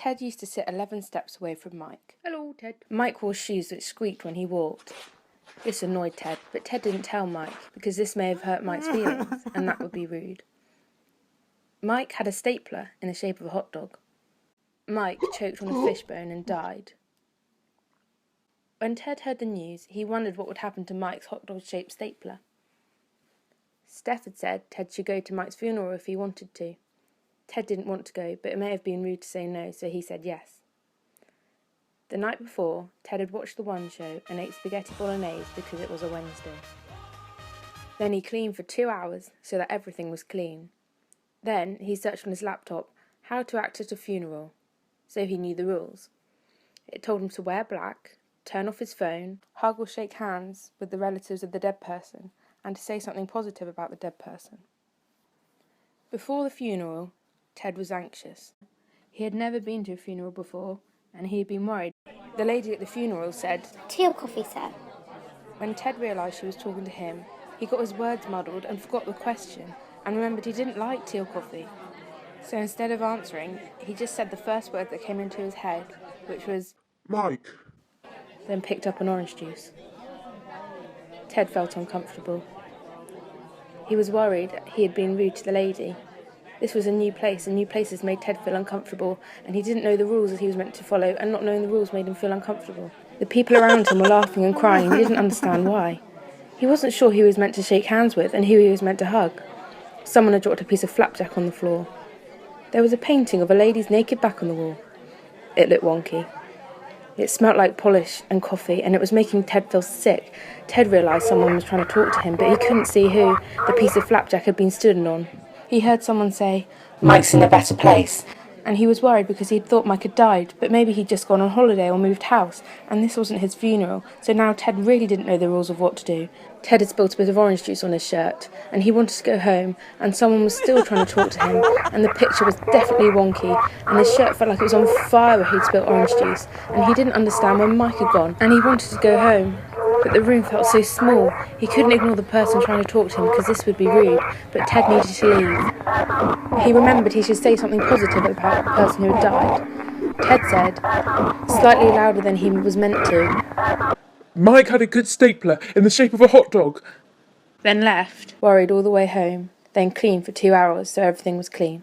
Ted used to sit 11 steps away from Mike. Hello, Ted. Mike wore shoes that squeaked when he walked. This annoyed Ted, but Ted didn't tell Mike because this may have hurt Mike's feelings, and that would be rude. Mike had a stapler in the shape of a hot dog. Mike choked on a fishbone and died. When Ted heard the news, he wondered what would happen to Mike's hot dog-shaped stapler. Steph had said Ted should go to Mike's funeral if he wanted to. Ted didn't want to go, but it may have been rude to say no, so he said yes. The night before, Ted had watched the One Show and ate spaghetti bolognese because it was a Wednesday. Then he cleaned for 2 hours so that everything was clean. Then he searched on his laptop how to act at a funeral, so he knew the rules. It told him to wear black, turn off his phone, hug or shake hands with the relatives of the dead person, and to say something positive about the dead person. Before the funeral, Ted was anxious. He had never been to a funeral before, and he had been worried. The lady at the funeral said, "Tea or coffee, sir?" When Ted realised she was talking to him, he got his words muddled and forgot the question, and remembered he didn't like tea or coffee. So instead of answering, he just said the first word that came into his head, which was, Mike. Then picked up an orange juice. Ted felt uncomfortable. He was worried he had been rude to the lady. This was a new place, and new places made Ted feel uncomfortable, and he didn't know the rules that he was meant to follow, and not knowing the rules made him feel uncomfortable. The people around him were laughing and crying, and he didn't understand why. He wasn't sure who he was meant to shake hands with and who he was meant to hug. Someone had dropped a piece of flapjack on the floor. There was a painting of a lady's naked back on the wall. It looked wonky. It smelt like polish and coffee, and it was making Ted feel sick. Ted realised someone was trying to talk to him, but he couldn't see who the piece of flapjack had been stood on. He heard someone say, "Mike's in a better place," and he was worried because he'd thought Mike had died, but maybe he'd just gone on holiday or moved house, and this wasn't his funeral, so now Ted really didn't know the rules of what to do. Ted had spilled a bit of orange juice on his shirt, and he wanted to go home, and someone was still trying to talk to him, and the picture was definitely wonky, and his shirt felt like it was on fire where he'd spilled orange juice, and he didn't understand where Mike had gone, and he wanted to go home. But the room felt so small, he couldn't ignore the person trying to talk to him because this would be rude, but Ted needed to leave. He remembered he should say something positive about the person who had died. Ted said, slightly louder than he was meant to, Mike had a good stapler in the shape of a hot dog. Then left, worried all the way home, then cleaned for 2 hours so everything was clean.